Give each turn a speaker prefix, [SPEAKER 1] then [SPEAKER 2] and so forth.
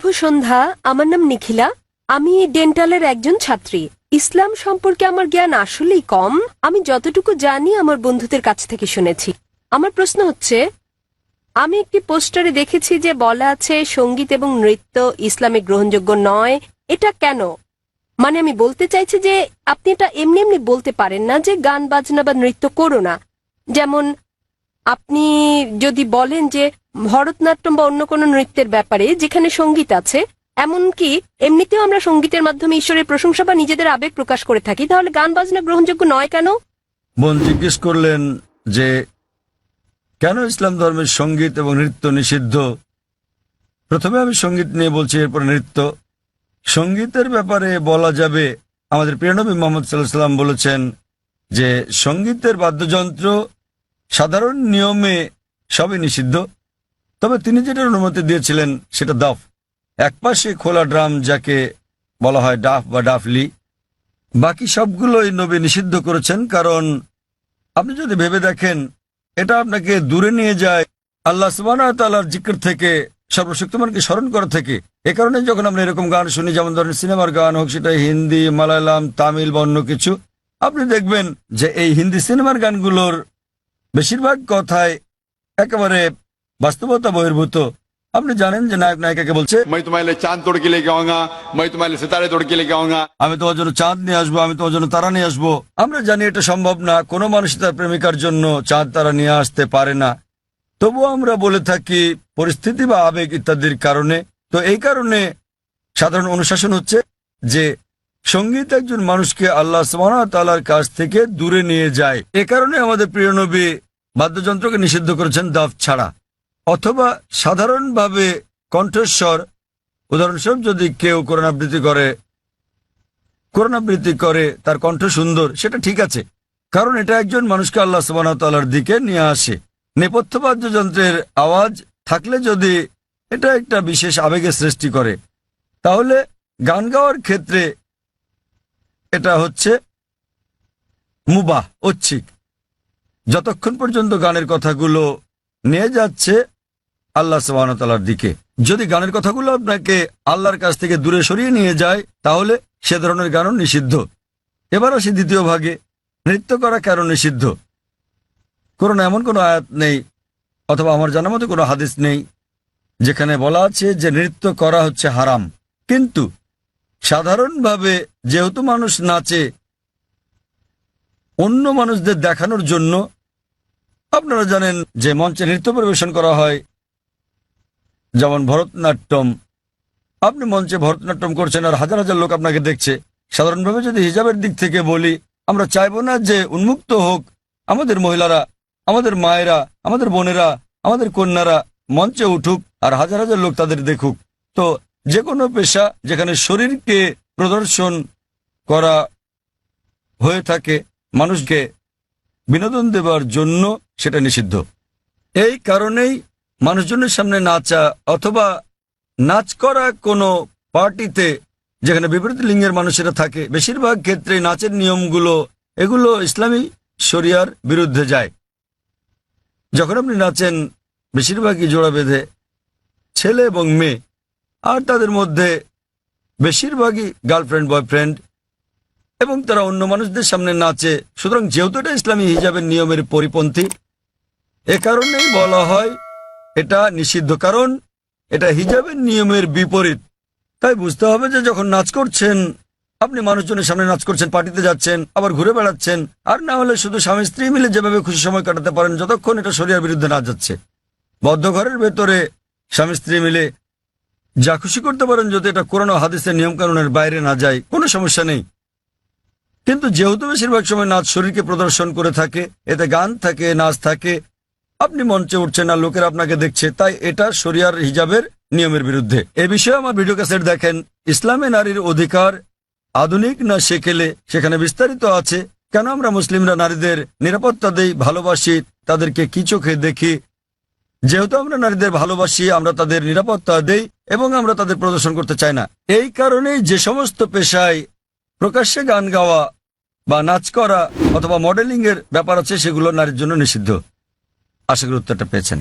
[SPEAKER 1] শুভ সন্ধ্যা। আমার নাম নিখিলা। আমি ডেন্টালের একজন ছাত্রী। ইসলাম সম্পর্কে আমার জ্ঞান আসলেই কম। আমি যতটুকু জানি আমার বন্ধুদের কাছ থেকে শুনেছি। আমার প্রশ্ন হচ্ছে, আমি একটি পোস্টারে দেখেছি যে বলা আছে সঙ্গীত এবং নৃত্য ইসলামে গ্রহণযোগ্য নয়। এটা কেন? মানে আমি বলতে চাইছি যে আপনি এটা এমনি এমনি বলতে পারেন না যে গান বাজনা বা নৃত্য করো না। যেমন আপনি যদি বলেন যে ভরতনাট্যম বা অন্য কোনো নৃত্যের ব্যাপারে যেখানে সঙ্গীত আছে, এমনকি এমনিতেও আমরা সঙ্গীতের মাধ্যমে ঈশ্বরের প্রশংসা বা নিজেদের আবেগ প্রকাশ করে থাকি, তাহলে গান বাজনা গ্রহণযোগ্য নয় কেন?
[SPEAKER 2] বোন জিজ্ঞেস করলেন যে কেন ইসলাম ধর্মের সঙ্গীত এবং নৃত্য নিষিদ্ধ। প্রথমে আমি সঙ্গীত নিয়ে বলছি, এরপর নৃত্য। সঙ্গীতের ব্যাপারে বলা যাবে, আমাদের প্রিয় নবী মুহাম্মদ সাল্লাল্লাহু আলাইহি ওয়াসাল্লাম বলেছেন যে সঙ্গীতের বাদ্যযন্ত্র সাধারণ নিয়মে সবই নিষিদ্ধ, তবে তিনি যেটার অনুমতি দিয়েছিলেন সেটা দাফ, একপাশে খোলা ড্রাম যাকে বলা হয় ডাফ বা ডাফলি। বাকি সবগুলোই নবী নিষিদ্ধ করেছেন, কারণ আপনি যদি ভেবে দেখেন এটা আপনাকে দূরে নিয়ে যায় আল্লাহ সুবহানাহু ওয়া তাআলার জিকির থেকে, সর্বশক্তিমানকে স্মরণ করা থেকে। এ কারণে যখন আমরা এরকম গান শুনি, যেমন ধরেন সিনেমার গান হোক, সেটা হিন্দি, মালায়ালাম, তামিল বা অন্য কিছু, আপনি দেখবেন যে এই হিন্দি সিনেমার গানগুলোর বেশিরভাগ কথায় একেবারে বাস্তবতা বহির্ভূত। আপনি জানেন যে নায়ক নায়িকাকে বলছে,
[SPEAKER 3] मैं तुम्हारे लिए चांद तोड़ के लेके आऊंगा, मैं तुम्हारे लिए सितारे तोड़ के लेके आऊंगा।
[SPEAKER 2] আমি তোমার জন্য চাঁদ নিয়ে আসবো, আমি তোমার জন্য তারা নিয়ে আসবো। আমরা জানি এটা সম্ভব না, কোনো মানুষ তার প্রেমিকার জন্য চাঁদ তারা নিয়ে আসতে পারে না। তবুও আমরা বলে থাকি পরিস্থিতি বা আবেগ ইত্যাদির কারণে। তো এই কারণে সাধারণ অনুশাসন হচ্ছে যে সঙ্গীত একজন মানুষকে আল্লাহ সুবহানাহু ওয়া তাআলার কাছ থেকে দূরে নিয়ে যায়। এ কারণে আমাদের প্রিয় নবী বাদ্যযন্ত্রকে নিষিদ্ধ করেছেন দাফ ছাড়া। অথবা সাধারণভাবে কণ্ঠস্বর, উদাহরণস্বরূপ যদি কেউ কোরআন আবৃত্তি করে তার কণ্ঠ সুন্দর, সেটা ঠিক আছে, কারণ এটা একজন মানুষকে আল্লাহ সুবহানাহু ওয়া তাআলার দিকে নিয়ে আসে। নেপথ্য বাদ্যযন্ত্রের আওয়াজ থাকলে যদি এটা একটা বিশেষ আবেগের সৃষ্টি করে, তাহলে গান গাওয়ার ক্ষেত্রে এটা হচ্ছে মুবাহ, ঐচ্ছিক, যতক্ষণ পর্যন্ত গানের কথাগুলো নিয়ে যাচ্ছে আল্লাহ সুবহানাহু ওয়া তাআলার দিকে। যদি গানের কথাগুলো আপনাকে আল্লাহর কাছ থেকে দূরে সরিয়ে নিয়ে যায়, তাহলে সে ধরনের গানও নিষিদ্ধ। এবার আসি দ্বিতীয় ভাগে, নৃত্য করা কেন নিষিদ্ধ। কোরআনে এমন কোনো আয়াত নেই, অথবা আমার জানা মতো কোনো হাদিস নেই যেখানে বলা আছে যে নৃত্য করা হচ্ছে হারাম। কিন্তু সাধারণভাবে যেহেতু মানুষ নাচে অন্য মানুষদের দেখানোর জন্য, আপনারা জানেন যে মঞ্চে নৃত্য পরিবেশন করা হয়, যেমন ভরতনাট্যম। আপনি মঞ্চে ভরতনাট্যম করছেন আর হাজার হাজার লোক আপনাকে দেখছে। সাধারণভাবে যদি হিজাবের দিক থেকে বলি, আমরা চাইবো না যে উন্মুক্ত হোক আমাদের মহিলারা, আমাদের মায়েরা, আমাদের বোনেরা, আমাদের কন্যারা মঞ্চে উঠুক আর হাজার হাজার লোক তাদের দেখুক। তো যে কোনো পেশা যেখানে শরীরকে প্রদর্শন করা হয়ে থাকে মানুষকে বিনোদন দেবার জন্য, সেটা নিষিদ্ধ। এই কারণেই মানুষজনের সামনে নাচা অথবা নাচ করা কোনো পার্টিতে যেখানে বিপরীত লিঙ্গের মানুষেরা থাকে, বেশিরভাগ ক্ষেত্রে নাচের নিয়মগুলো এগুলো ইসলামী শরিয়ার বিরুদ্ধে যায়। যখন আপনি নাচেন বেশিরভাগই জোড়া বেঁধে, ছেলে এবং মেয়ে, আর তাদের মধ্যে বেশিরভাগই গার্লফ্রেন্ড বয়ফ্রেন্ড, এবং তারা অন্য মানুষদের সামনে নাচে। সুতরাং যেহেতু এটা ইসলামী হিজাবের নিয়মের পরিপন্থী, এ কারণেই বলা হয় এটা নিষিদ্ধ, কারণ এটা হিজাবের নিয়মের বিপরীত। তাই বুঝতে হবে যে যখন নাচ করছেন, আপনি মানুষজনের সামনে নাচ করছেন, পার্টিতে যাচ্ছেন, আবার ঘুরে বেড়াচ্ছেন, আর না হলে শুধু স্বামী স্ত্রী মিলে যেভাবে খুশি সময় কাটাতে পারেন, যতক্ষণ এটা শরিয়ার বিরুদ্ধে না যাচ্ছে। বদ্ধ ঘরের ভেতরে স্বামী স্ত্রী মিলে যা খুশি করতে পারেন, যদি এটা কোরআন ও হাদিসের নিয়মকানুনের বাইরে না যায়, কোনো সমস্যা নেই। কিন্তু যেহেতু বেশিরভাগ সময় নাচ শরীরকে প্রদর্শন করে থাকে, এতে গান থাকে, নাচ থাকে, আপনি মঞ্চে উঠছেন আর লোকেরা আপনাকে দেখছে, তাই এটা শরিয়ার হিজাবের নিয়মের বিরুদ্ধে। এ বিষয়ে আমার ভিডিও ক্যাসেট দেখেন, ইসলামে নারীর অধিকার আধুনিক না সেকেলে, সেখানে বিস্তারিত আছে কেন আমরা মুসলিমরা নারীদের নিরাপত্তা দেই, ভালোবাসি, তাদেরকে কি চোখে দেখি। যেহেতু আমরা নারীদের ভালোবাসি, আমরা তাদের নিরাপত্তা দেই এবং আমরা তাদের প্রদর্শন করতে চাই না। এই কারণেই যে সমস্ত পেশায় প্রকাশ্যে গান গাওয়া বা নাচ করা অথবা মডেলিং এর ব্যাপার আছে, সেগুলো নারীর জন্য নিষিদ্ধ। আশা করি উত্তরটা পেয়েছেন।